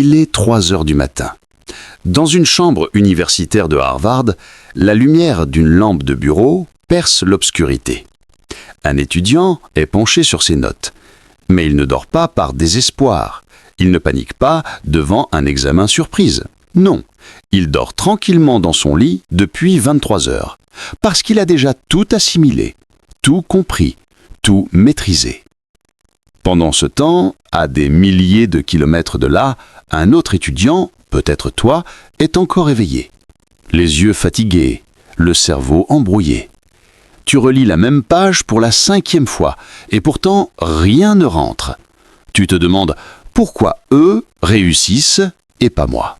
Il est 3 heures du matin. Dans une chambre universitaire de Harvard, la lumière d'une lampe de bureau perce l'obscurité. Un étudiant est penché sur ses notes, mais il ne dort pas par désespoir. Il ne panique pas devant un examen surprise. Non, il dort tranquillement dans son lit depuis 23 heures, parce qu'il a déjà tout assimilé, tout compris, tout maîtrisé. Pendant ce temps, à des milliers de kilomètres de là, un autre étudiant, peut-être toi, est encore éveillé. Les yeux fatigués, le cerveau embrouillé. Tu relis la même page pour la 5e fois, et pourtant rien ne rentre. Tu te demandes pourquoi eux réussissent et pas moi.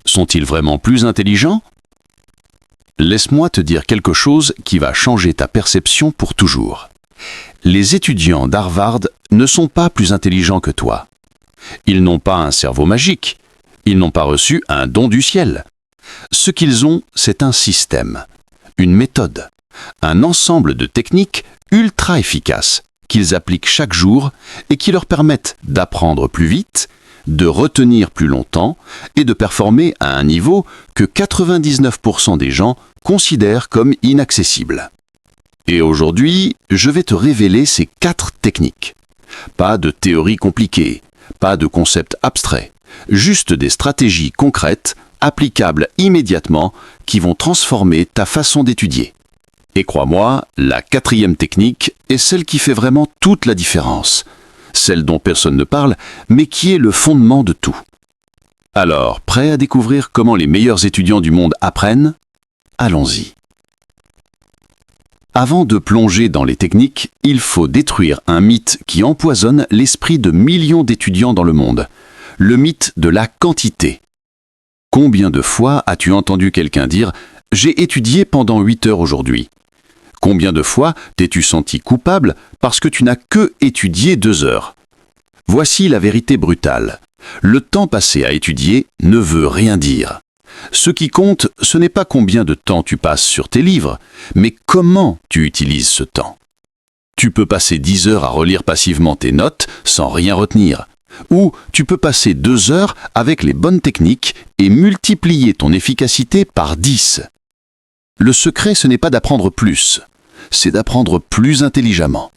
Sont-ils vraiment plus intelligents ? Laisse-moi te dire quelque chose qui va changer ta perception pour toujours. Les étudiants d'Harvard ne sont pas plus intelligents que toi. Ils n'ont pas un cerveau magique. Ils n'ont pas reçu un don du ciel. Ce qu'ils ont, c'est un système, une méthode, un ensemble de techniques ultra efficaces qu'ils appliquent chaque jour et qui leur permettent d'apprendre plus vite, de retenir plus longtemps et de performer à un niveau que 99% des gens considèrent comme inaccessible. Et aujourd'hui, je vais te révéler ces 4 techniques. Pas de théorie compliquée, pas de concepts abstraits, juste des stratégies concrètes, applicables immédiatement, qui vont transformer ta façon d'étudier. Et crois-moi, la 4e technique est celle qui fait vraiment toute la différence. Celle dont personne ne parle, mais qui est le fondement de tout. Alors, prêt à découvrir comment les meilleurs étudiants du monde apprennent ? Allons-y. Avant de plonger dans les techniques, il faut détruire un mythe qui empoisonne l'esprit de millions d'étudiants dans le monde. Le mythe de la quantité. Combien de fois as-tu entendu quelqu'un dire « J'ai étudié pendant 8 heures aujourd'hui » ? Combien de fois t'es-tu senti coupable parce que tu n'as que étudié 2 heures ? Voici la vérité brutale. Le temps passé à étudier ne veut rien dire. Ce qui compte, ce n'est pas combien de temps tu passes sur tes livres, mais comment tu utilises ce temps. Tu peux passer 10 heures à relire passivement tes notes sans rien retenir. Ou tu peux passer 2 heures avec les bonnes techniques et multiplier ton efficacité par 10. Le secret, ce n'est pas d'apprendre plus, c'est d'apprendre plus intelligemment.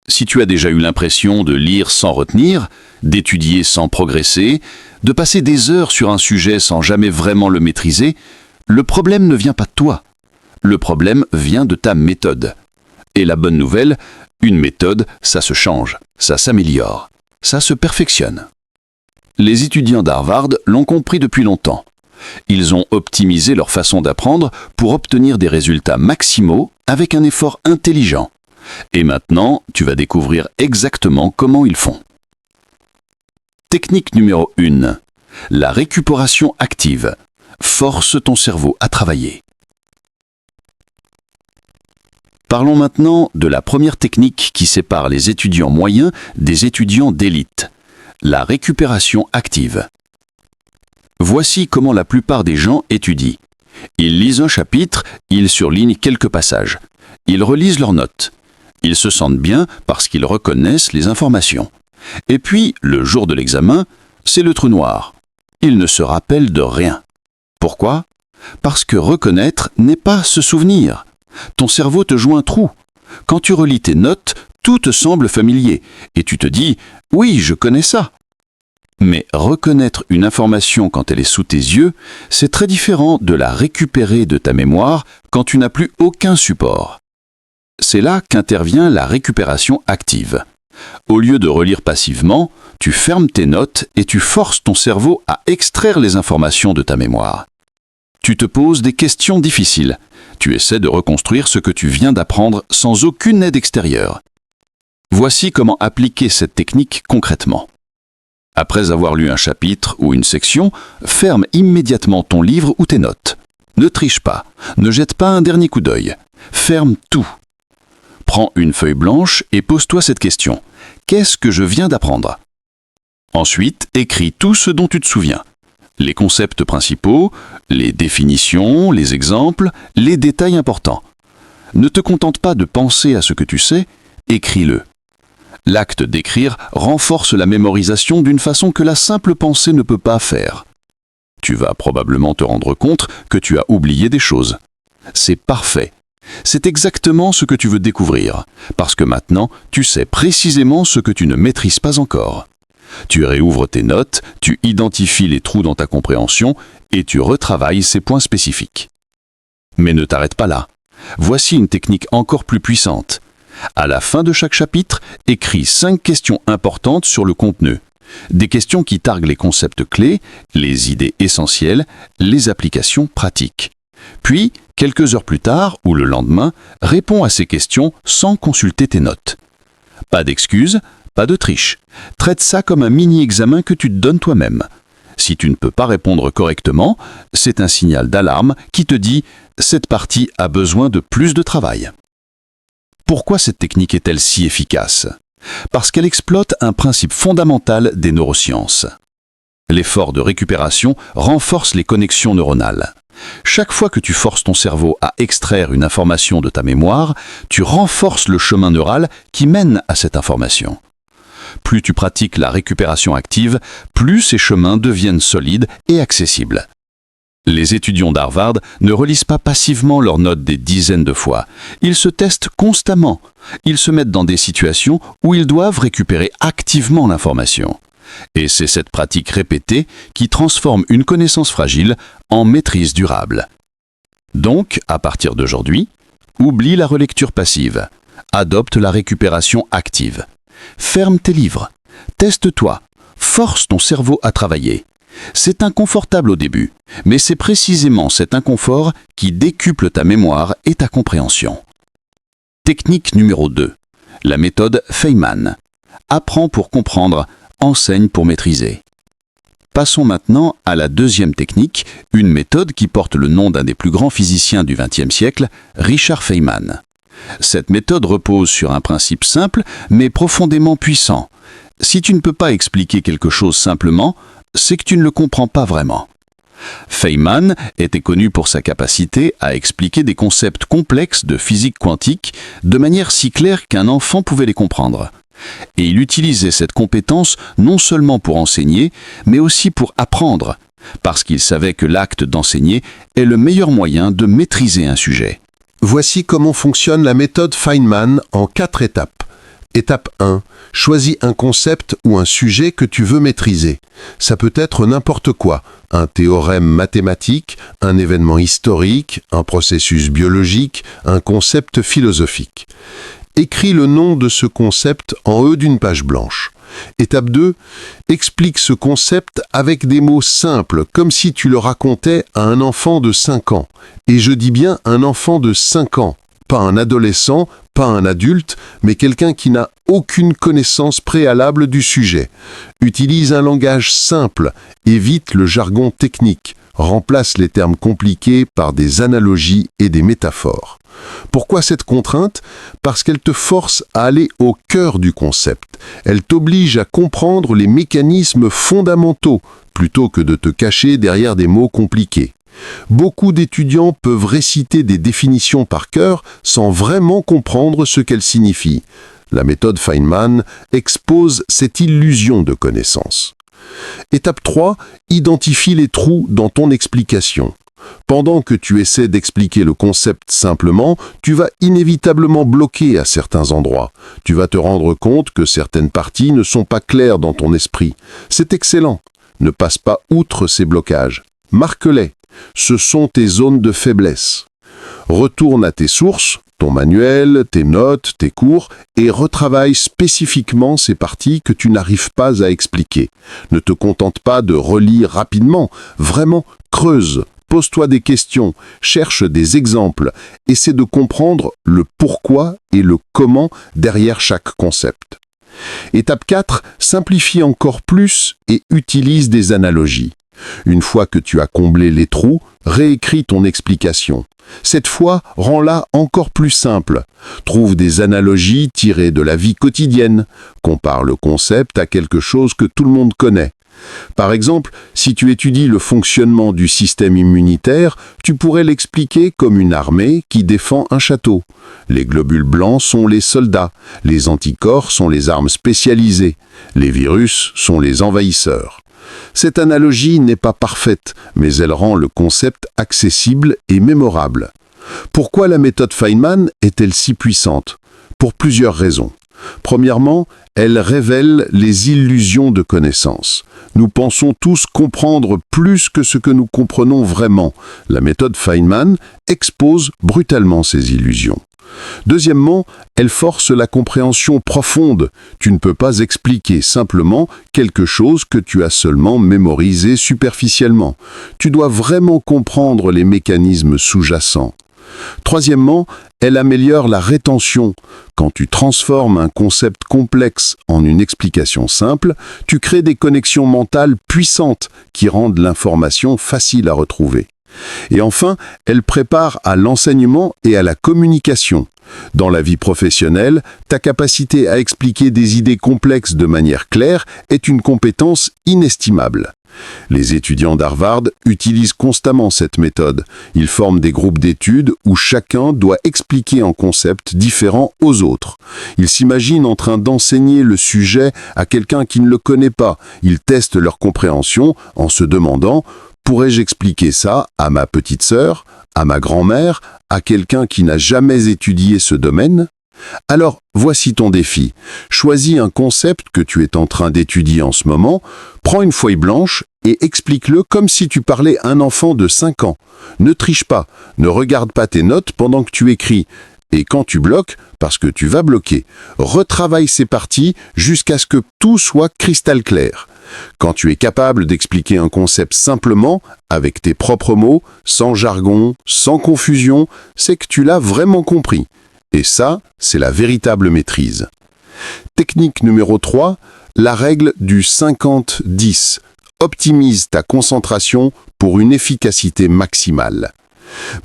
Si tu as déjà eu l'impression de lire sans retenir, d'étudier sans progresser, de passer des heures sur un sujet sans jamais vraiment le maîtriser, le problème ne vient pas de toi. Le problème vient de ta méthode. Et la bonne nouvelle, une méthode, ça se change, ça s'améliore, ça se perfectionne. Les étudiants d'Harvard l'ont compris depuis longtemps. Ils ont optimisé leur façon d'apprendre pour obtenir des résultats maximaux avec un effort intelligent. Et maintenant, tu vas découvrir exactement comment ils font. Technique numéro 1. La récupération active. Force ton cerveau à travailler. Parlons maintenant de la première technique qui sépare les étudiants moyens des étudiants d'élite. La récupération active. Voici comment la plupart des gens étudient. Ils lisent un chapitre, ils surlignent quelques passages. Ils relisent leurs notes. Ils se sentent bien parce qu'ils reconnaissent les informations. Et puis, le jour de l'examen, c'est le trou noir. Ils ne se rappellent de rien. Pourquoi ? Parce que reconnaître n'est pas se souvenir. Ton cerveau te joue un trou. Quand tu relis tes notes, tout te semble familier. Et tu te dis « Oui, je connais ça ». Mais reconnaître une information quand elle est sous tes yeux, c'est très différent de la récupérer de ta mémoire quand tu n'as plus aucun support. C'est là qu'intervient la récupération active. Au lieu de relire passivement, tu fermes tes notes et tu forces ton cerveau à extraire les informations de ta mémoire. Tu te poses des questions difficiles. Tu essaies de reconstruire ce que tu viens d'apprendre sans aucune aide extérieure. Voici comment appliquer cette technique concrètement. Après avoir lu un chapitre ou une section, ferme immédiatement ton livre ou tes notes. Ne triche pas, ne jette pas un dernier coup d'œil. Ferme tout. Prends une feuille blanche et pose-toi cette question. Qu'est-ce que je viens d'apprendre ? Ensuite, écris tout ce dont tu te souviens. Les concepts principaux, les définitions, les exemples, les détails importants. Ne te contente pas de penser à ce que tu sais, écris-le. L'acte d'écrire renforce la mémorisation d'une façon que la simple pensée ne peut pas faire. Tu vas probablement te rendre compte que tu as oublié des choses. C'est parfait. C'est exactement ce que tu veux découvrir, parce que maintenant, tu sais précisément ce que tu ne maîtrises pas encore. Tu réouvres tes notes, tu identifies les trous dans ta compréhension et tu retravailles ces points spécifiques. Mais ne t'arrête pas là. Voici une technique encore plus puissante. À la fin de chaque chapitre, écris 5 questions importantes sur le contenu. Des questions qui targuent les concepts clés, les idées essentielles, les applications pratiques. Puis, quelques heures plus tard ou le lendemain, réponds à ces questions sans consulter tes notes. Pas d'excuses, pas de triche. Traite ça comme un mini-examen que tu te donnes toi-même. Si tu ne peux pas répondre correctement, c'est un signal d'alarme qui te dit « cette partie a besoin de plus de travail ». Pourquoi cette technique est-elle si efficace ? Parce qu'elle exploite un principe fondamental des neurosciences. L'effort de récupération renforce les connexions neuronales. Chaque fois que tu forces ton cerveau à extraire une information de ta mémoire, tu renforces le chemin neural qui mène à cette information. Plus tu pratiques la récupération active, plus ces chemins deviennent solides et accessibles. Les étudiants d'Harvard ne relisent pas passivement leurs notes des dizaines de fois. Ils se testent constamment. Ils se mettent dans des situations où ils doivent récupérer activement l'information. Et c'est cette pratique répétée qui transforme une connaissance fragile en maîtrise durable. Donc, à partir d'aujourd'hui, oublie la relecture passive. Adopte la récupération active. Ferme tes livres. Teste-toi. Force ton cerveau à travailler. C'est inconfortable au début, mais c'est précisément cet inconfort qui décuple ta mémoire et ta compréhension. Technique numéro 2. La méthode Feynman. Apprends pour comprendre, enseigne pour maîtriser. Passons maintenant à la deuxième technique, une méthode qui porte le nom d'un des plus grands physiciens du XXe siècle, Richard Feynman. Cette méthode repose sur un principe simple, mais profondément puissant. Si tu ne peux pas expliquer quelque chose simplement, c'est que tu ne le comprends pas vraiment. Feynman était connu pour sa capacité à expliquer des concepts complexes de physique quantique de manière si claire qu'un enfant pouvait les comprendre. Et il utilisait cette compétence non seulement pour enseigner, mais aussi pour apprendre, parce qu'il savait que l'acte d'enseigner est le meilleur moyen de maîtriser un sujet. Voici comment fonctionne la méthode Feynman en 4 étapes. Étape 1. Choisis un concept ou un sujet que tu veux maîtriser. Ça peut être n'importe quoi, un théorème mathématique, un événement historique, un processus biologique, un concept philosophique. Écris le nom de ce concept en haut d'une page blanche. Étape 2. Explique ce concept avec des mots simples, comme si tu le racontais à un enfant de 5 ans. Et je dis bien un enfant de 5 ans, pas un adolescent, pas un adulte, mais quelqu'un qui n'a aucune connaissance préalable du sujet. Utilise un langage simple, évite le jargon technique, remplace les termes compliqués par des analogies et des métaphores. Pourquoi cette contrainte ? Parce qu'elle te force à aller au cœur du concept. Elle t'oblige à comprendre les mécanismes fondamentaux, plutôt que de te cacher derrière des mots compliqués. Beaucoup d'étudiants peuvent réciter des définitions par cœur sans vraiment comprendre ce qu'elles signifient. La méthode Feynman expose cette illusion de connaissance. Étape 3. Identifie les trous dans ton explication. Pendant que tu essaies d'expliquer le concept simplement, tu vas inévitablement bloquer à certains endroits. Tu vas te rendre compte que certaines parties ne sont pas claires dans ton esprit. C'est excellent. Ne passe pas outre ces blocages. Marque-les. Ce sont tes zones de faiblesse. Retourne à tes sources, ton manuel, tes notes, tes cours, et retravaille spécifiquement ces parties que tu n'arrives pas à expliquer. Ne te contente pas de relire rapidement, vraiment creuse. Pose-toi des questions, cherche des exemples, essaie de comprendre le pourquoi et le comment derrière chaque concept. Étape 4, simplifie encore plus et utilise des analogies. Une fois que tu as comblé les trous, réécris ton explication. Cette fois, rends-la encore plus simple. Trouve des analogies tirées de la vie quotidienne. Compare le concept à quelque chose que tout le monde connaît. Par exemple, si tu étudies le fonctionnement du système immunitaire, tu pourrais l'expliquer comme une armée qui défend un château. Les globules blancs sont les soldats, les anticorps sont les armes spécialisées, les virus sont les envahisseurs. Cette analogie n'est pas parfaite, mais elle rend le concept accessible et mémorable. Pourquoi la méthode Feynman est-elle si puissante? Pour plusieurs raisons. Premièrement, elle révèle les illusions de connaissance. Nous pensons tous comprendre plus que ce que nous comprenons vraiment. La méthode Feynman expose brutalement ces illusions. Deuxièmement, elle force la compréhension profonde. Tu ne peux pas expliquer simplement quelque chose que tu as seulement mémorisé superficiellement. Tu dois vraiment comprendre les mécanismes sous-jacents. Troisièmement, elle améliore la rétention. Quand tu transformes un concept complexe en une explication simple, tu crées des connexions mentales puissantes qui rendent l'information facile à retrouver. Et enfin, elle prépare à l'enseignement et à la communication. Dans la vie professionnelle, ta capacité à expliquer des idées complexes de manière claire est une compétence inestimable. Les étudiants d'Harvard utilisent constamment cette méthode. Ils forment des groupes d'études où chacun doit expliquer un concept différent aux autres. Ils s'imaginent en train d'enseigner le sujet à quelqu'un qui ne le connaît pas. Ils testent leur compréhension en se demandant « Pourrais-je expliquer ça à ma petite sœur, à ma grand-mère, à quelqu'un qui n'a jamais étudié ce domaine ?» Alors, voici ton défi. Choisis un concept que tu es en train d'étudier en ce moment, prends une feuille blanche et explique-le comme si tu parlais à un enfant de 5 ans. Ne triche pas, ne regarde pas tes notes pendant que tu écris. Et quand tu bloques, parce que tu vas bloquer, retravaille ces parties jusqu'à ce que tout soit cristal clair. Quand tu es capable d'expliquer un concept simplement, avec tes propres mots, sans jargon, sans confusion, c'est que tu l'as vraiment compris. Et ça, c'est la véritable maîtrise. Technique numéro 3, la règle du 50-10. Optimise ta concentration pour une efficacité maximale.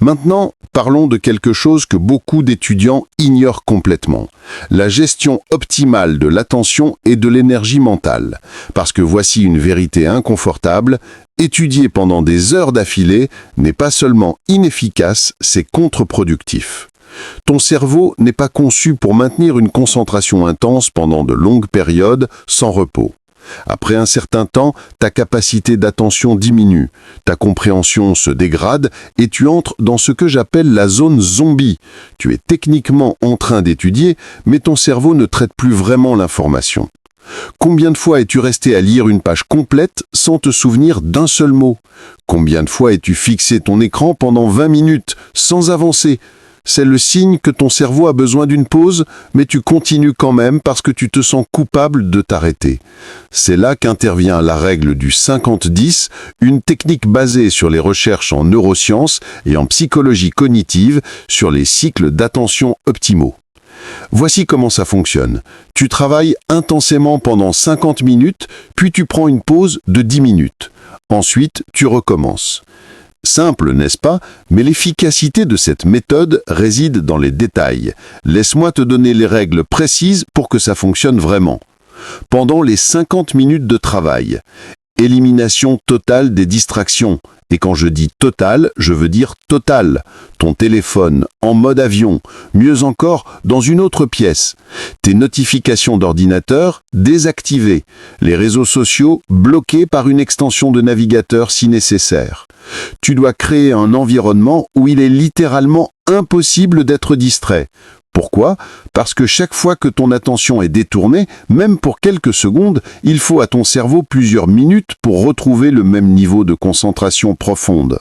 Maintenant, parlons de quelque chose que beaucoup d'étudiants ignorent complètement. La gestion optimale de l'attention et de l'énergie mentale. Parce que voici une vérité inconfortable, étudier pendant des heures d'affilée n'est pas seulement inefficace, c'est contre-productif. Ton cerveau n'est pas conçu pour maintenir une concentration intense pendant de longues périodes sans repos. Après un certain temps, ta capacité d'attention diminue, ta compréhension se dégrade et tu entres dans ce que j'appelle la zone zombie. Tu es techniquement en train d'étudier, mais ton cerveau ne traite plus vraiment l'information. Combien de fois es-tu resté à lire une page complète sans te souvenir d'un seul mot? Combien de fois es-tu fixé ton écran pendant 20 minutes sans avancer? C'est le signe que ton cerveau a besoin d'une pause, mais tu continues quand même parce que tu te sens coupable de t'arrêter. C'est là qu'intervient la règle du 50-10, une technique basée sur les recherches en neurosciences et en psychologie cognitive sur les cycles d'attention optimaux. Voici comment ça fonctionne. Tu travailles intensément pendant 50 minutes, puis tu prends une pause de 10 minutes. Ensuite, tu recommences. Simple, n'est-ce pas? Mais l'efficacité de cette méthode réside dans les détails. Laisse-moi te donner les règles précises pour que ça fonctionne vraiment. Pendant les 50 minutes de travail, élimination totale des distractions. Et quand je dis total, je veux dire total. Ton téléphone en mode avion, mieux encore dans une autre pièce. Tes notifications d'ordinateur désactivées. Les réseaux sociaux bloqués par une extension de navigateur si nécessaire. Tu dois créer un environnement où il est littéralement impossible d'être distrait. Pourquoi? Parce que chaque fois que ton attention est détournée, même pour quelques secondes, il faut à ton cerveau plusieurs minutes pour retrouver le même niveau de concentration profonde.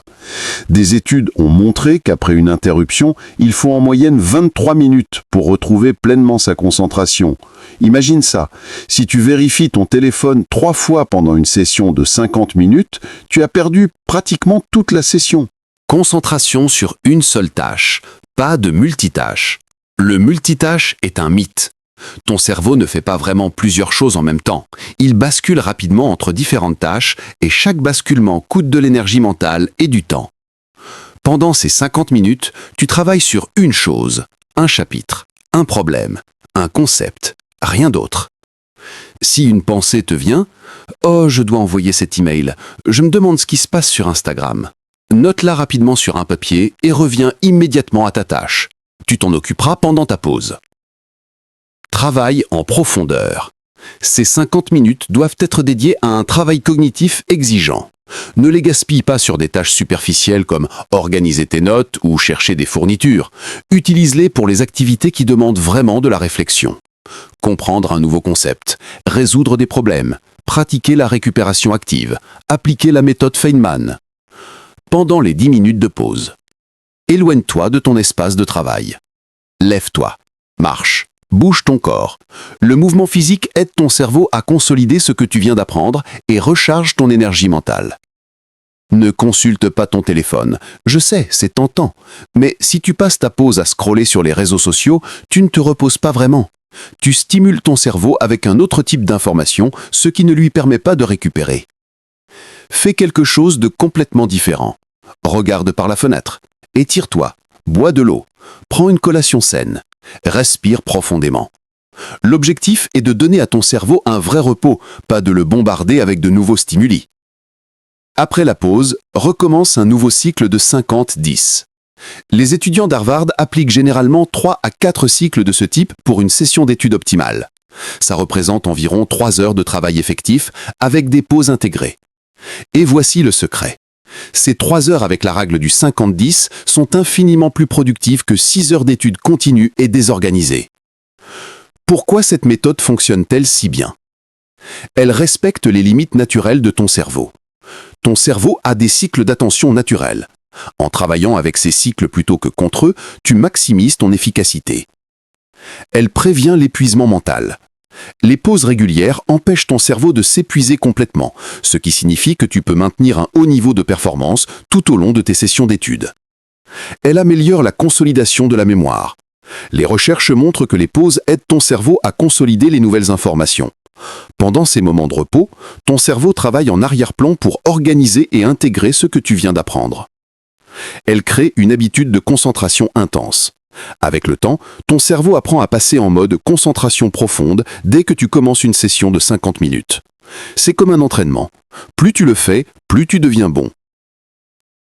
Des études ont montré qu'après une interruption, il faut en moyenne 23 minutes pour retrouver pleinement sa concentration. Imagine ça, si tu vérifies ton téléphone 3 fois pendant une session de 50 minutes, tu as perdu pratiquement toute la session. Concentration sur une seule tâche, pas de multitâche. Le multitâche est un mythe. Ton cerveau ne fait pas vraiment plusieurs choses en même temps. Il bascule rapidement entre différentes tâches et chaque basculement coûte de l'énergie mentale et du temps. Pendant ces 50 minutes, tu travailles sur une chose, un chapitre, un problème, un concept, rien d'autre. Si une pensée te vient, « Oh, je dois envoyer cet email, je me demande ce qui se passe sur Instagram », note-la rapidement sur un papier et reviens immédiatement à ta tâche. Tu t'en occuperas pendant ta pause. Travail en profondeur. Ces 50 minutes doivent être dédiées à un travail cognitif exigeant. Ne les gaspille pas sur des tâches superficielles comme organiser tes notes ou chercher des fournitures. Utilise-les pour les activités qui demandent vraiment de la réflexion. Comprendre un nouveau concept, résoudre des problèmes, pratiquer la récupération active, appliquer la méthode Feynman. Pendant les 10 minutes de pause, éloigne-toi de ton espace de travail. Lève-toi, marche, bouge ton corps. Le mouvement physique aide ton cerveau à consolider ce que tu viens d'apprendre et recharge ton énergie mentale. Ne consulte pas ton téléphone. Je sais, c'est tentant. Mais si tu passes ta pause à scroller sur les réseaux sociaux, tu ne te reposes pas vraiment. Tu stimules ton cerveau avec un autre type d'information, ce qui ne lui permet pas de récupérer. Fais quelque chose de complètement différent. Regarde par la fenêtre. Étire-toi. Bois de l'eau. Prends une collation saine. Respire profondément. L'objectif est de donner à ton cerveau un vrai repos, pas de le bombarder avec de nouveaux stimuli. Après la pause, recommence un nouveau cycle de 50-10. Les étudiants d'Harvard appliquent généralement 3 à 4 cycles de ce type pour une session d'études optimale. Ça représente environ 3 heures de travail effectif avec des pauses intégrées. Et voici le secret. Ces 3 heures avec la règle du 50-10 sont infiniment plus productives que 6 heures d'études continues et désorganisées. Pourquoi cette méthode fonctionne-t-elle si bien? Elle respecte les limites naturelles de ton cerveau. Ton cerveau a des cycles d'attention naturels. En travaillant avec ces cycles plutôt que contre eux, tu maximises ton efficacité. Elle prévient l'épuisement mental. Les pauses régulières empêchent ton cerveau de s'épuiser complètement, ce qui signifie que tu peux maintenir un haut niveau de performance tout au long de tes sessions d'études. Elle améliore la consolidation de la mémoire. Les recherches montrent que les pauses aident ton cerveau à consolider les nouvelles informations. Pendant ces moments de repos, ton cerveau travaille en arrière-plan pour organiser et intégrer ce que tu viens d'apprendre. Elle crée une habitude de concentration intense. Avec le temps, ton cerveau apprend à passer en mode concentration profonde dès que tu commences une session de 50 minutes. C'est comme un entraînement. Plus tu le fais, plus tu deviens bon.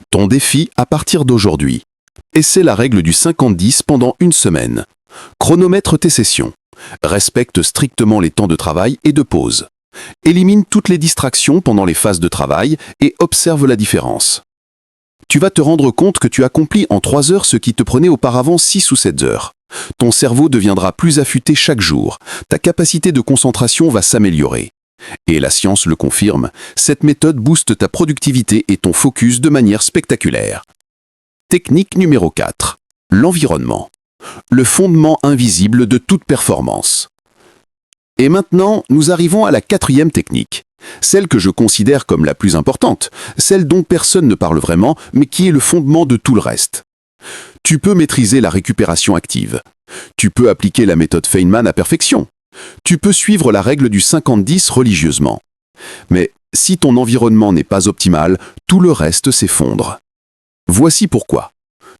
Ton défi à partir d'aujourd'hui. Essaie la règle du 50-10 pendant une semaine. Chronomètre tes sessions. Respecte strictement les temps de travail et de pause. Élimine toutes les distractions pendant les phases de travail et observe la différence. Tu vas te rendre compte que tu accomplis en 3 heures ce qui te prenait auparavant 6 ou 7 heures. Ton cerveau deviendra plus affûté chaque jour. Ta capacité de concentration va s'améliorer. Et la science le confirme, cette méthode booste ta productivité et ton focus de manière spectaculaire. Technique numéro 4. L'environnement. Le fondement invisible de toute performance. Et maintenant, nous arrivons à la 4e technique. Celle que je considère comme la plus importante, celle dont personne ne parle vraiment, mais qui est le fondement de tout le reste. Tu peux maîtriser la récupération active. Tu peux appliquer la méthode Feynman à perfection. Tu peux suivre la règle du 50-10 religieusement. Mais si ton environnement n'est pas optimal, tout le reste s'effondre. Voici pourquoi.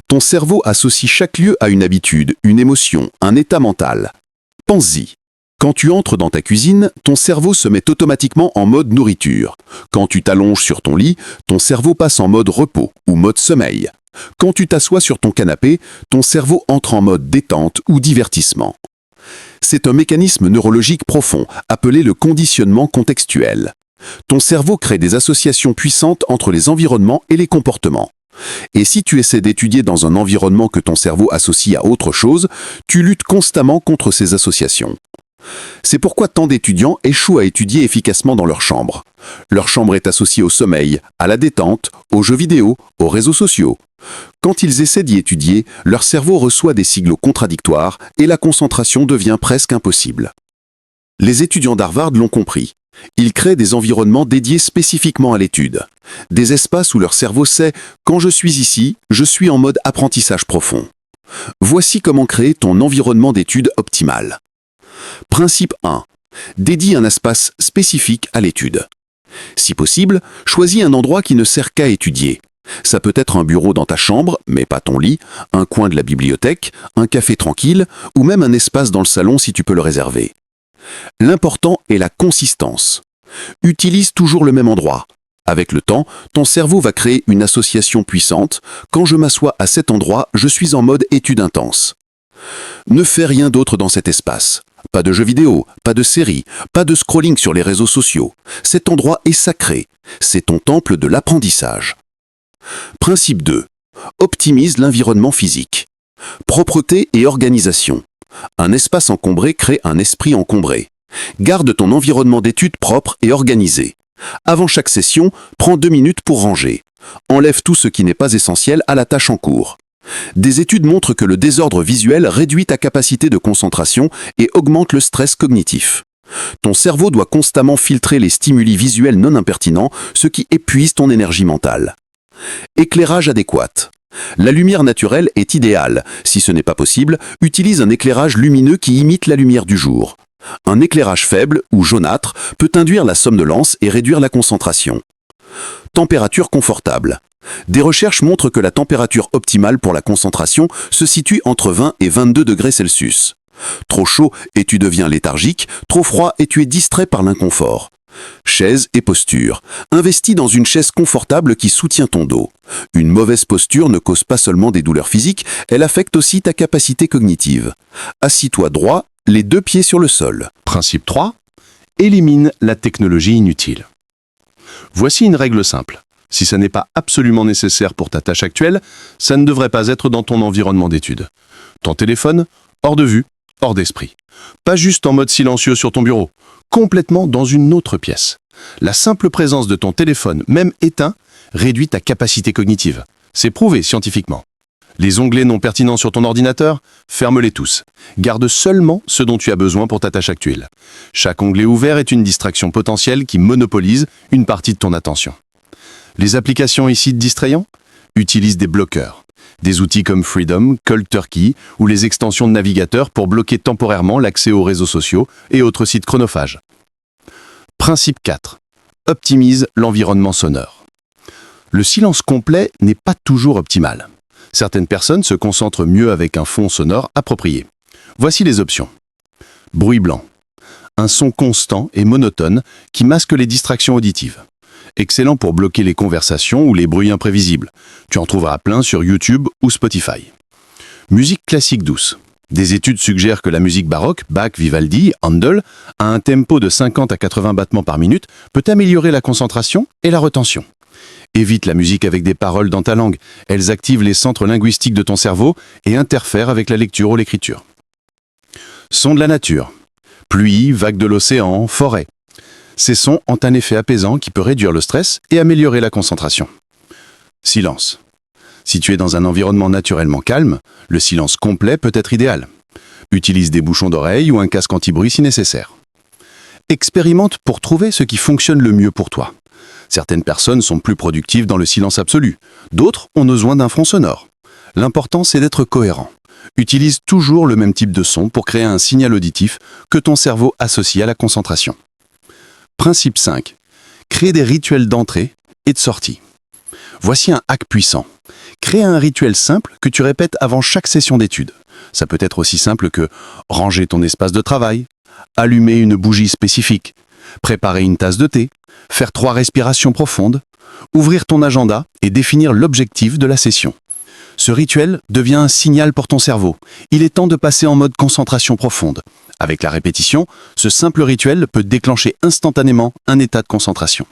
Ton cerveau associe chaque lieu à une habitude, une émotion, un état mental. Pense-y. Quand tu entres dans ta cuisine, ton cerveau se met automatiquement en mode nourriture. Quand tu t'allonges sur ton lit, ton cerveau passe en mode repos ou mode sommeil. Quand tu t'assois sur ton canapé, ton cerveau entre en mode détente ou divertissement. C'est un mécanisme neurologique profond, appelé le conditionnement contextuel. Ton cerveau crée des associations puissantes entre les environnements et les comportements. Et si tu essaies d'étudier dans un environnement que ton cerveau associe à autre chose, tu luttes constamment contre ces associations. C'est pourquoi tant d'étudiants échouent à étudier efficacement dans leur chambre. Leur chambre est associée au sommeil, à la détente, aux jeux vidéo, aux réseaux sociaux. Quand ils essaient d'y étudier, leur cerveau reçoit des signaux contradictoires et la concentration devient presque impossible. Les étudiants d'Harvard l'ont compris. Ils créent des environnements dédiés spécifiquement à l'étude. Des espaces où leur cerveau sait « quand je suis ici, je suis en mode apprentissage profond ». Voici comment créer ton environnement d'étude optimal. Principe 1. Dédie un espace spécifique à l'étude. Si possible, choisis un endroit qui ne sert qu'à étudier. Ça peut être un bureau dans ta chambre, mais pas ton lit, un coin de la bibliothèque, un café tranquille, ou même un espace dans le salon si tu peux le réserver. L'important est la consistance. Utilise toujours le même endroit. Avec le temps, ton cerveau va créer une association puissante. Quand je m'assois à cet endroit, je suis en mode étude intense. Ne fais rien d'autre dans cet espace. Pas de jeux vidéo, pas de séries, pas de scrolling sur les réseaux sociaux. Cet endroit est sacré. C'est ton temple de l'apprentissage. Principe 2. Optimise l'environnement physique. Propreté et organisation. Un espace encombré crée un esprit encombré. Garde ton environnement d'étude propre et organisé. Avant chaque session, prends 2 minutes pour ranger. Enlève tout ce qui n'est pas essentiel à la tâche en cours. Des études montrent que le désordre visuel réduit ta capacité de concentration et augmente le stress cognitif. Ton cerveau doit constamment filtrer les stimuli visuels non impertinents, ce qui épuise ton énergie mentale. Éclairage adéquat. La lumière naturelle est idéale. Si ce n'est pas possible, utilise un éclairage lumineux qui imite la lumière du jour. Un éclairage faible ou jaunâtre peut induire la somnolence et réduire la concentration. Température confortable. Des recherches montrent que la température optimale pour la concentration se situe entre 20 et 22 degrés Celsius. Trop chaud et tu deviens léthargique, trop froid et tu es distrait par l'inconfort. Chaise et posture. Investis dans une chaise confortable qui soutient ton dos. Une mauvaise posture ne cause pas seulement des douleurs physiques, elle affecte aussi ta capacité cognitive. Assis-toi droit, les 2 pieds sur le sol. Principe 3. Élimine la technologie inutile. Voici une règle simple. Si ça n'est pas absolument nécessaire pour ta tâche actuelle, ça ne devrait pas être dans ton environnement d'étude. Ton téléphone, hors de vue, hors d'esprit. Pas juste en mode silencieux sur ton bureau, complètement dans une autre pièce. La simple présence de ton téléphone, même éteint, réduit ta capacité cognitive. C'est prouvé scientifiquement. Les onglets non pertinents sur ton ordinateur, ferme-les tous. Garde seulement ce dont tu as besoin pour ta tâche actuelle. Chaque onglet ouvert est une distraction potentielle qui monopolise une partie de ton attention. Les applications et sites distrayants utilisent des bloqueurs. Des outils comme Freedom, Cold Turkey ou les extensions de navigateur pour bloquer temporairement l'accès aux réseaux sociaux et autres sites chronophages. Principe 4. Optimise l'environnement sonore. Le silence complet n'est pas toujours optimal. Certaines personnes se concentrent mieux avec un fond sonore approprié. Voici les options. Bruit blanc. Un son constant et monotone qui masque les distractions auditives. Excellent pour bloquer les conversations ou les bruits imprévisibles. Tu en trouveras plein sur YouTube ou Spotify. Musique classique douce. Des études suggèrent que la musique baroque, Bach, Vivaldi, Handel, à un tempo de 50 à 80 battements par minute, peut améliorer la concentration et la retention. Évite la musique avec des paroles dans ta langue. Elles activent les centres linguistiques de ton cerveau et interfèrent avec la lecture ou l'écriture. Sons de la nature. Pluie, vagues de l'océan, forêt. Ces sons ont un effet apaisant qui peut réduire le stress et améliorer la concentration. Silence. Si tu es dans un environnement naturellement calme, le silence complet peut être idéal. Utilise des bouchons d'oreille ou un casque anti-bruit si nécessaire. Expérimente pour trouver ce qui fonctionne le mieux pour toi. Certaines personnes sont plus productives dans le silence absolu. D'autres ont besoin d'un fond sonore. L'important, c'est d'être cohérent. Utilise toujours le même type de son pour créer un signal auditif que ton cerveau associe à la concentration. Principe 5. Crée des rituels d'entrée et de sortie. Voici un hack puissant. Crée un rituel simple que tu répètes avant chaque session d'étude. Ça peut être aussi simple que ranger ton espace de travail, allumer une bougie spécifique, préparer une tasse de thé, faire 3 respirations profondes, ouvrir ton agenda et définir l'objectif de la session. Ce rituel devient un signal pour ton cerveau. Il est temps de passer en mode concentration profonde. Avec la répétition, ce simple rituel peut déclencher instantanément un état de concentration.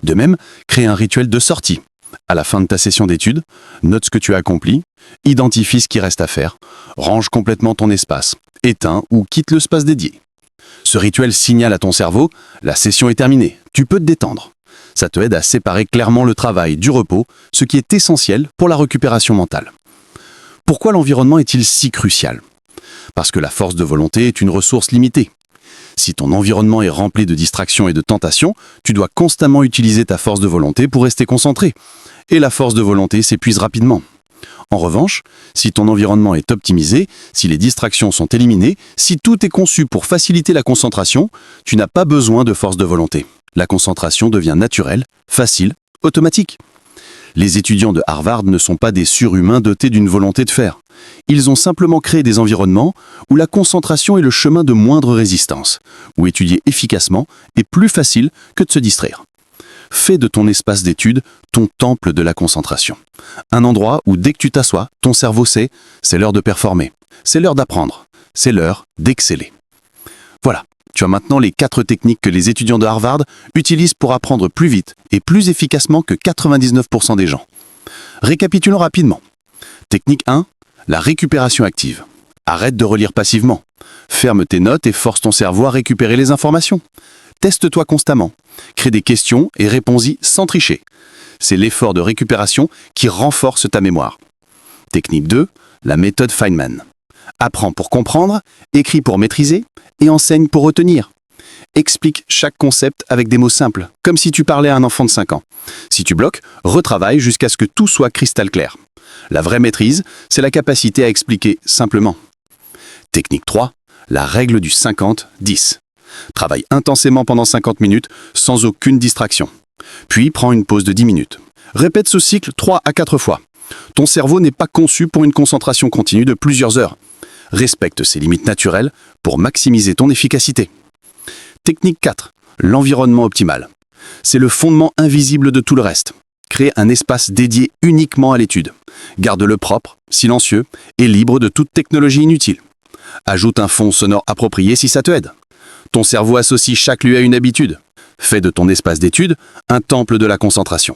De même, crée un rituel de sortie. À la fin de ta session d'études, note ce que tu as accompli, identifie ce qui reste à faire, range complètement ton espace, éteins ou quitte l'espace dédié. Ce rituel signale à ton cerveau « la session est terminée, tu peux te détendre ». Ça te aide à séparer clairement le travail du repos, ce qui est essentiel pour la récupération mentale. Pourquoi l'environnement est-il si crucial ? Parce que la force de volonté est une ressource limitée. Si ton environnement est rempli de distractions et de tentations, tu dois constamment utiliser ta force de volonté pour rester concentré. Et la force de volonté s'épuise rapidement. En revanche, si ton environnement est optimisé, si les distractions sont éliminées, si tout est conçu pour faciliter la concentration, tu n'as pas besoin de force de volonté. La concentration devient naturelle, facile, automatique. Les étudiants de Harvard ne sont pas des surhumains dotés d'une volonté de faire. Ils ont simplement créé des environnements où la concentration est le chemin de moindre résistance, où étudier efficacement est plus facile que de se distraire. Fais de ton espace d'étude ton temple de la concentration. Un endroit où dès que tu t'assois, ton cerveau sait, c'est l'heure de performer, c'est l'heure d'apprendre, c'est l'heure d'exceller. Voilà, tu as maintenant les 4 techniques que les étudiants de Harvard utilisent pour apprendre plus vite et plus efficacement que 99% des gens. Récapitulons rapidement. Technique 1, la récupération active. Arrête de relire passivement. Ferme tes notes et force ton cerveau à récupérer les informations. Teste-toi constamment. Crée des questions et réponds-y sans tricher. C'est l'effort de récupération qui renforce ta mémoire. Technique 2, la méthode Feynman. Apprends pour comprendre, écris pour maîtriser et enseigne pour retenir. Explique chaque concept avec des mots simples, comme si tu parlais à un enfant de 5 ans. Si tu bloques, retravaille jusqu'à ce que tout soit cristal clair. La vraie maîtrise, c'est la capacité à expliquer simplement. Technique 3, la règle du 50-10. Travaille intensément pendant 50 minutes, sans aucune distraction. Puis prends une pause de 10 minutes. Répète ce cycle 3 à 4 fois. Ton cerveau n'est pas conçu pour une concentration continue de plusieurs heures. Respecte ses limites naturelles pour maximiser ton efficacité. Technique 4, l'environnement optimal. C'est le fondement invisible de tout le reste. Crée un espace dédié uniquement à l'étude. Garde-le propre, silencieux et libre de toute technologie inutile. Ajoute un fond sonore approprié si ça te aide. Ton cerveau associe chaque lieu à une habitude. Fais de ton espace d'étude un temple de la concentration.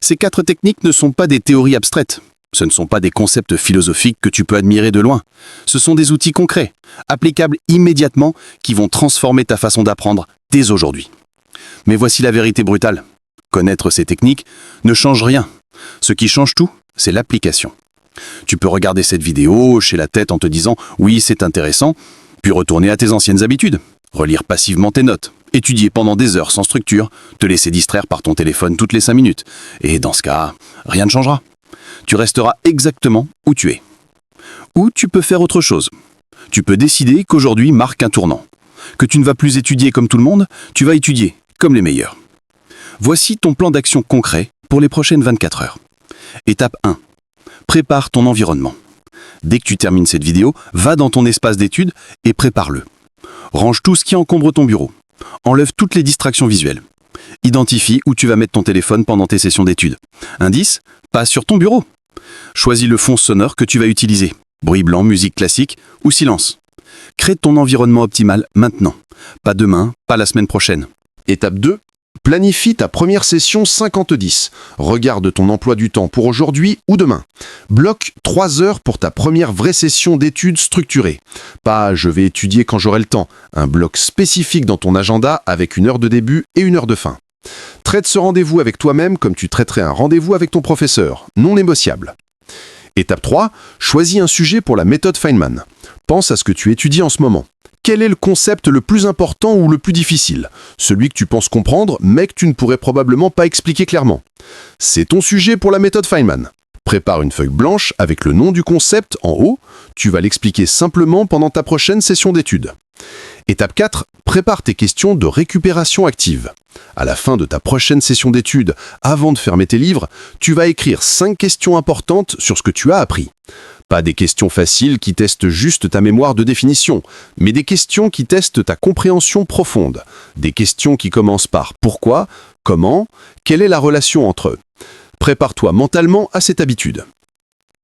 Ces 4 techniques ne sont pas des théories abstraites. Ce ne sont pas des concepts philosophiques que tu peux admirer de loin. Ce sont des outils concrets, applicables immédiatement, qui vont transformer ta façon d'apprendre dès aujourd'hui. Mais voici la vérité brutale. Connaître ces techniques ne change rien. Ce qui change tout, c'est l'application. Tu peux regarder cette vidéo, hocher la tête en te disant « oui, c'est intéressant », puis retourner à tes anciennes habitudes, relire passivement tes notes, étudier pendant des heures sans structure, te laisser distraire par ton téléphone toutes les 5 minutes. Et dans ce cas, rien ne changera. Tu resteras exactement où tu es. Ou tu peux faire autre chose. Tu peux décider qu'aujourd'hui marque un tournant. Que tu ne vas plus étudier comme tout le monde, tu vas étudier comme les meilleurs. Voici ton plan d'action concret pour les prochaines 24 heures. Étape 1. Prépare ton environnement. Dès que tu termines cette vidéo, va dans ton espace d'étude et prépare-le. Range tout ce qui encombre ton bureau. Enlève toutes les distractions visuelles. Identifie où tu vas mettre ton téléphone pendant tes sessions d'études. Indice, pas sur ton bureau. Choisis le fond sonore que tu vas utiliser. Bruit blanc, musique classique ou silence. Crée ton environnement optimal maintenant. Pas demain, pas la semaine prochaine. Étape 2. Planifie ta première session 50-10. Regarde ton emploi du temps pour aujourd'hui ou demain. Bloque 3 heures pour ta première vraie session d'études structurée. Pas « je vais étudier quand j'aurai le temps », un bloc spécifique dans ton agenda avec 1 heure de début et 1 heure de fin. Traite ce rendez-vous avec toi-même comme tu traiterais un rendez-vous avec ton professeur, non négociable. Étape 3. Choisis un sujet pour la méthode Feynman. Pense à ce que tu étudies en ce moment. Quel est le concept le plus important ou le plus difficile? Celui que tu penses comprendre, mais que tu ne pourrais probablement pas expliquer clairement. C'est ton sujet pour la méthode Feynman. Prépare une feuille blanche avec le nom du concept en haut. Tu vas l'expliquer simplement pendant ta prochaine session d'études. Étape 4. Prépare tes questions de récupération active. À la fin de ta prochaine session d'études, avant de fermer tes livres, tu vas écrire 5 questions importantes sur ce que tu as appris. Pas des questions faciles qui testent juste ta mémoire de définition, mais des questions qui testent ta compréhension profonde. Des questions qui commencent par pourquoi, comment, quelle est la relation entre eux. Prépare-toi mentalement à cette habitude.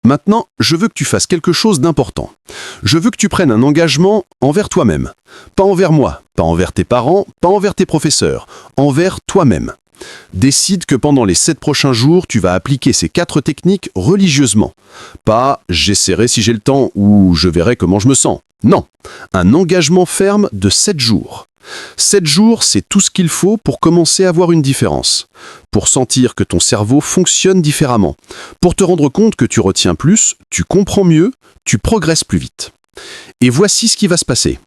Maintenant, je veux que tu fasses quelque chose d'important. Je veux que tu prennes un engagement envers toi-même. Pas envers moi, pas envers tes parents, pas envers tes professeurs, envers toi-même. Décide que pendant les 7 prochains jours, tu vas appliquer ces 4 techniques religieusement. Pas « j'essaierai si j'ai le temps » ou « je verrai comment je me sens ». Non, un engagement ferme de 7 jours. 7 jours, c'est tout ce qu'il faut pour commencer à voir une différence. Pour sentir que ton cerveau fonctionne différemment. Pour te rendre compte que tu retiens plus, tu comprends mieux, tu progresses plus vite. Et voici ce qui va se passer.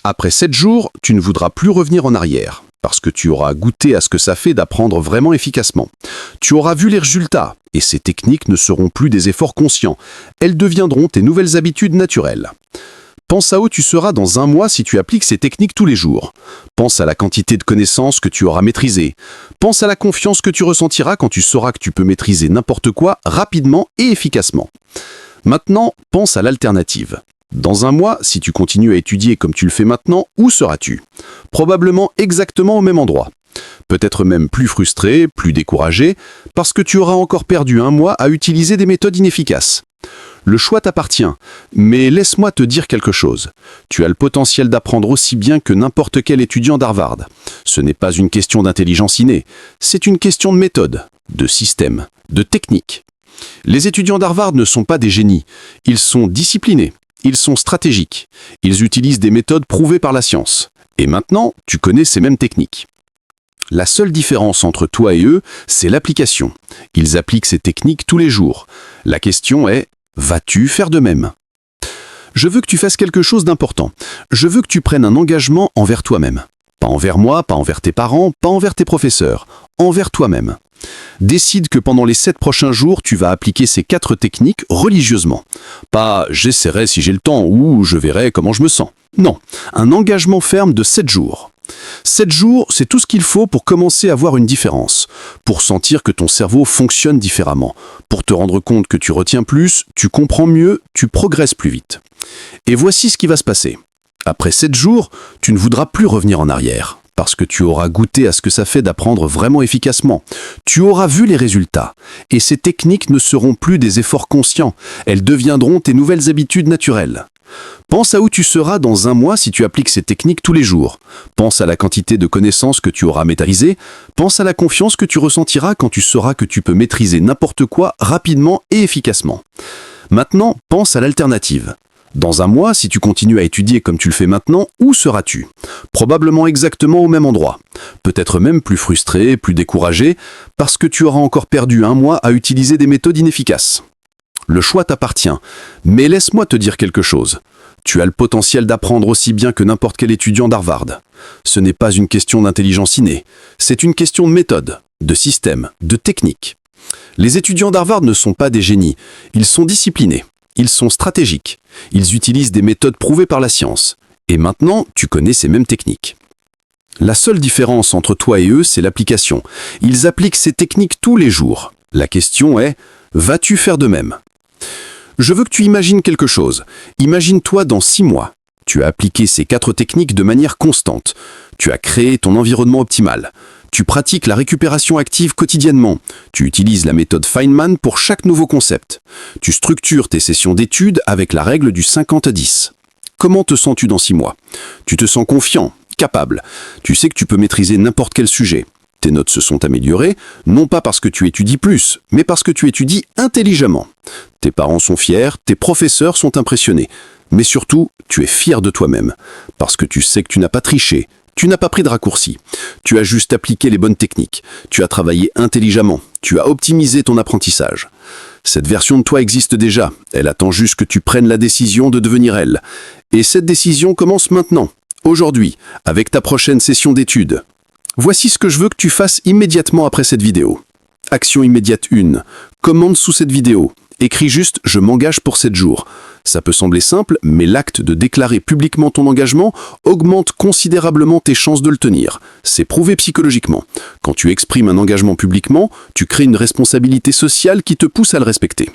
Après 7 jours, tu ne voudras plus revenir en arrière. Parce que tu auras goûté à ce que ça fait d'apprendre vraiment efficacement. Tu auras vu les résultats, et ces techniques ne seront plus des efforts conscients. Elles deviendront tes nouvelles habitudes naturelles. Pense à où tu seras dans 1 mois si tu appliques ces techniques tous les jours. Pense à la quantité de connaissances que tu auras maîtrisées. Pense à la confiance que tu ressentiras quand tu sauras que tu peux maîtriser n'importe quoi rapidement et efficacement. Maintenant, pense à l'alternative. Dans un mois, si tu continues à étudier comme tu le fais maintenant, où seras-tu? Probablement exactement au même endroit. Peut-être même plus frustré, plus découragé, parce que tu auras encore perdu un mois à utiliser des méthodes inefficaces. Le choix t'appartient, mais laisse-moi te dire quelque chose. Tu as le potentiel d'apprendre aussi bien que n'importe quel étudiant d'Harvard. Ce n'est pas une question d'intelligence innée, c'est une question de méthode, de système, de technique. Les étudiants d'Harvard ne sont pas des génies, ils sont disciplinés, ils sont stratégiques, ils utilisent des méthodes prouvées par la science. Et maintenant, tu connais ces mêmes techniques. La seule différence entre toi et eux, c'est l'application. Ils appliquent ces techniques tous les jours. La question est, vas-tu faire de même? Je veux que tu fasses quelque chose d'important. Je veux que tu prennes un engagement envers toi-même. Pas envers moi, pas envers tes parents, pas envers tes professeurs. Envers toi-même. Décide que pendant les 7 prochains jours, tu vas appliquer ces 4 techniques religieusement. Pas « j'essaierai si j'ai le temps » ou « je verrai comment je me sens ». Non, un engagement ferme de 7 jours. 7 jours, c'est tout ce qu'il faut pour commencer à voir une différence, pour sentir que ton cerveau fonctionne différemment, pour te rendre compte que tu retiens plus, tu comprends mieux, tu progresses plus vite. Et voici ce qui va se passer. Après 7 jours, tu ne voudras plus revenir en arrière, parce que tu auras goûté à ce que ça fait d'apprendre vraiment efficacement. Tu auras vu les résultats, et ces techniques ne seront plus des efforts conscients, elles deviendront tes nouvelles habitudes naturelles. Pense à où tu seras dans un mois si tu appliques ces techniques tous les jours. Pense à la quantité de connaissances que tu auras maîtrisées. Pense à la confiance que tu ressentiras quand tu sauras que tu peux maîtriser n'importe quoi rapidement et efficacement. Maintenant, pense à l'alternative. Dans un mois, si tu continues à étudier comme tu le fais maintenant, où seras-tu? Probablement exactement au même endroit. Peut-être même plus frustré, plus découragé, parce que tu auras encore perdu un mois à utiliser des méthodes inefficaces. Le choix t'appartient, mais laisse-moi te dire quelque chose. Tu as le potentiel d'apprendre aussi bien que n'importe quel étudiant d'Harvard. Ce n'est pas une question d'intelligence innée, c'est une question de méthode, de système, de technique. Les étudiants d'Harvard ne sont pas des génies, ils sont disciplinés, ils sont stratégiques, ils utilisent des méthodes prouvées par la science. Et maintenant, tu connais ces mêmes techniques. La seule différence entre toi et eux, c'est l'application. Ils appliquent ces techniques tous les jours. La question est, vas-tu faire de même? Je veux que tu imagines quelque chose. Imagine-toi dans 6 mois. Tu as appliqué ces 4 techniques de manière constante. Tu as créé ton environnement optimal. Tu pratiques la récupération active quotidiennement. Tu utilises la méthode Feynman pour chaque nouveau concept. Tu structures tes sessions d'études avec la règle du 50-10. Comment te sens-tu dans 6 mois? Tu te sens confiant, capable. Tu sais que tu peux maîtriser n'importe quel sujet. Tes notes se sont améliorées, non pas parce que tu étudies plus, mais parce que tu étudies intelligemment. Tes parents sont fiers, tes professeurs sont impressionnés. Mais surtout, tu es fier de toi-même, parce que tu sais que tu n'as pas triché, tu n'as pas pris de raccourci. Tu as juste appliqué les bonnes techniques, tu as travaillé intelligemment, tu as optimisé ton apprentissage. Cette version de toi existe déjà, elle attend juste que tu prennes la décision de devenir elle. Et cette décision commence maintenant, aujourd'hui, avec ta prochaine session d'études. Voici ce que je veux que tu fasses immédiatement après cette vidéo. Action immédiate 1. Commente sous cette vidéo. Écris juste « Je m'engage pour 7 jours ». Ça peut sembler simple, mais l'acte de déclarer publiquement ton engagement augmente considérablement tes chances de le tenir. C'est prouvé psychologiquement. Quand tu exprimes un engagement publiquement, tu crées une responsabilité sociale qui te pousse à le respecter.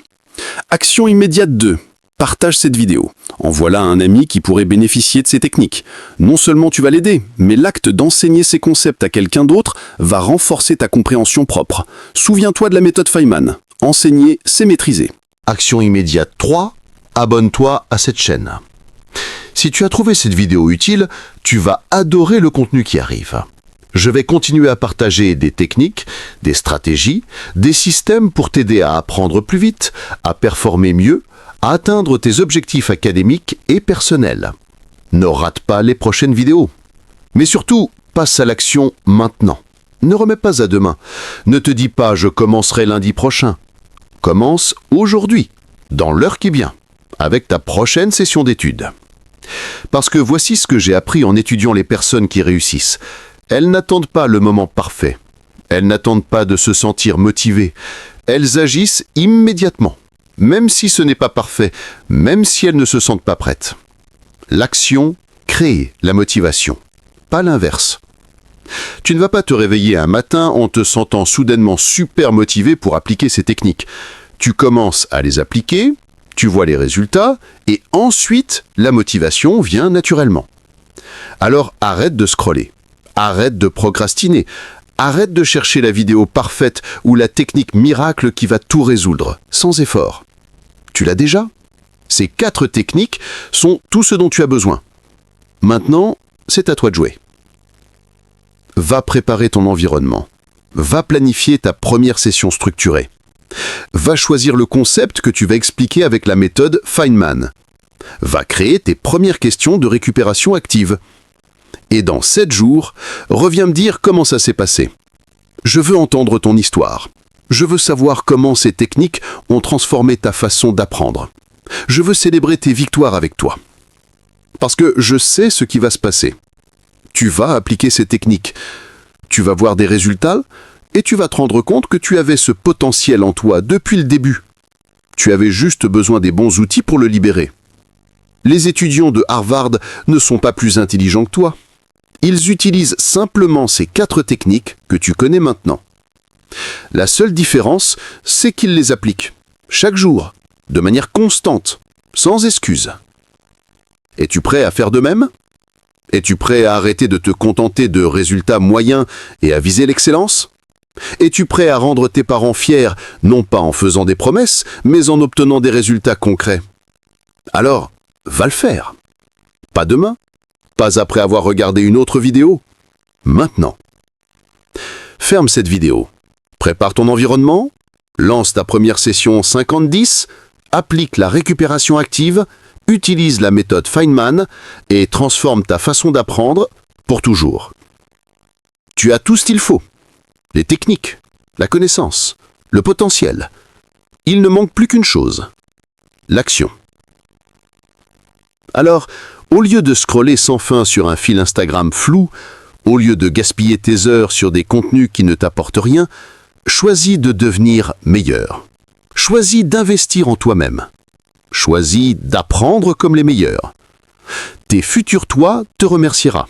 Action immédiate 2. Partage cette vidéo. Envoie-la à un ami qui pourrait bénéficier de ces techniques. Non seulement tu vas l'aider, mais l'acte d'enseigner ces concepts à quelqu'un d'autre va renforcer ta compréhension propre. Souviens-toi de la méthode Feynman. Enseigner, c'est maîtriser. Action immédiate 3. Abonne-toi à cette chaîne. Si tu as trouvé cette vidéo utile, tu vas adorer le contenu qui arrive. Je vais continuer à partager des techniques, des stratégies, des systèmes pour t'aider à apprendre plus vite, à performer mieux, à atteindre tes objectifs académiques et personnels. Ne rate pas les prochaines vidéos. Mais surtout, passe à l'action maintenant. Ne remets pas à demain. Ne te dis pas « je commencerai lundi prochain ». Commence aujourd'hui, dans l'heure qui vient, avec ta prochaine session d'études. Parce que voici ce que j'ai appris en étudiant les personnes qui réussissent. Elles n'attendent pas le moment parfait. Elles n'attendent pas de se sentir motivées. Elles agissent immédiatement. Même si ce n'est pas parfait, même si elles ne se sentent pas prêtes. L'action crée la motivation, pas l'inverse. Tu ne vas pas te réveiller un matin en te sentant soudainement super motivé pour appliquer ces techniques. Tu commences à les appliquer, Tu vois les résultats et ensuite, la motivation vient naturellement. Alors arrête de scroller, arrête de procrastiner, arrête de chercher la vidéo parfaite ou la technique miracle qui va tout résoudre, sans effort. Tu l'as déjà? Ces 4 techniques sont tout ce dont tu as besoin. Maintenant, c'est à toi de jouer. Va préparer ton environnement. Va planifier ta première session structurée. Va choisir le concept que tu vas expliquer avec la méthode Feynman. Va créer tes premières questions de récupération active. Et dans 7 jours, reviens me dire comment ça s'est passé. Je veux entendre ton histoire. Je veux savoir comment ces techniques ont transformé ta façon d'apprendre. Je veux célébrer tes victoires avec toi. Parce que je sais ce qui va se passer. Tu vas appliquer ces techniques. Tu vas voir des résultats et tu vas te rendre compte que tu avais ce potentiel en toi depuis le début. Tu avais juste besoin des bons outils pour le libérer. Les étudiants de Harvard ne sont pas plus intelligents que toi. Ils utilisent simplement ces 4 techniques que tu connais maintenant. La seule différence, c'est qu'ils les appliquent, chaque jour, de manière constante, sans excuse. Es-tu prêt à faire de même? Es-tu prêt à arrêter de te contenter de résultats moyens et à viser l'excellence? Es-tu prêt à rendre tes parents fiers, non pas en faisant des promesses, mais en obtenant des résultats concrets? Alors, va le faire. Pas demain, pas après avoir regardé une autre vidéo. Maintenant. Ferme cette vidéo. Prépare ton environnement, lance ta première session 50-10, applique la récupération active, utilise la méthode Feynman et transforme ta façon d'apprendre pour toujours. Tu as tout ce qu'il faut. Les techniques, la connaissance, le potentiel. Il ne manque plus qu'une chose. L'action. Alors, au lieu de scroller sans fin sur un fil Instagram flou, au lieu de gaspiller tes heures sur des contenus qui ne t'apportent rien, choisis de devenir meilleur. Choisis d'investir en toi-même. Choisis d'apprendre comme les meilleurs. Tes futurs toi te remerciera.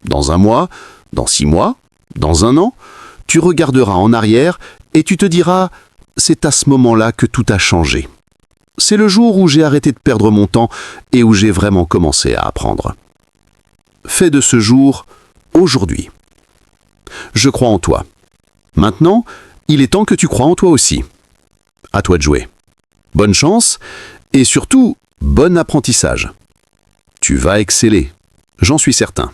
Dans 1 mois, dans 6 mois, dans 1 an, tu regarderas en arrière et tu te diras « c'est à ce moment-là que tout a changé ». C'est le jour où j'ai arrêté de perdre mon temps et où j'ai vraiment commencé à apprendre. Fais de ce jour aujourd'hui. Je crois en toi. Maintenant, il est temps que tu crois en toi aussi. À toi de jouer. Bonne chance et surtout, bon apprentissage. Tu vas exceller, j'en suis certain.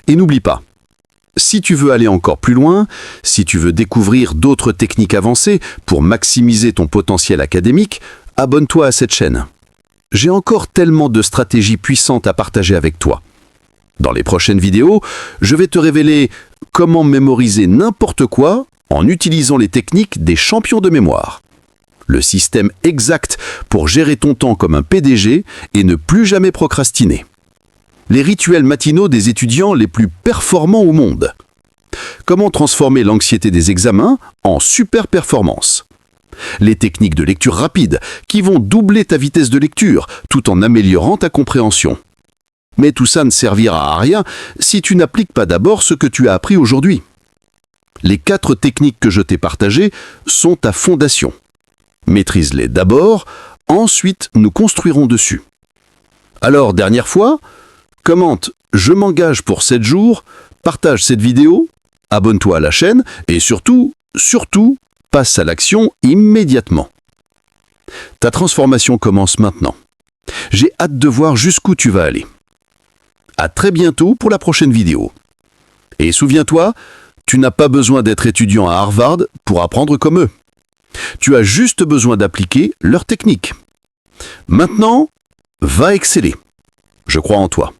Et n'oublie pas, si tu veux aller encore plus loin, si tu veux découvrir d'autres techniques avancées pour maximiser ton potentiel académique, abonne-toi à cette chaîne. J'ai encore tellement de stratégies puissantes à partager avec toi. Dans les prochaines vidéos, je vais te révéler comment mémoriser n'importe quoi en utilisant les techniques des champions de mémoire. Le système exact pour gérer ton temps comme un PDG et ne plus jamais procrastiner. Les rituels matinaux des étudiants les plus performants au monde. Comment transformer l'anxiété des examens en super performance. Les techniques de lecture rapide qui vont doubler ta vitesse de lecture tout en améliorant ta compréhension. Mais tout ça ne servira à rien si tu n'appliques pas d'abord ce que tu as appris aujourd'hui. Les 4 techniques que je t'ai partagées sont ta fondation. Maîtrise-les d'abord, ensuite nous construirons dessus. Alors, dernière fois, commente « Je m'engage pour 7 jours », partage cette vidéo, abonne-toi à la chaîne et surtout, passe à l'action immédiatement. Ta transformation commence maintenant. J'ai hâte de voir jusqu'où tu vas aller. À très bientôt pour la prochaine vidéo. Et souviens-toi, tu n'as pas besoin d'être étudiant à Harvard pour apprendre comme eux. Tu as juste besoin d'appliquer leurs techniques. Maintenant, va exceller. Je crois en toi.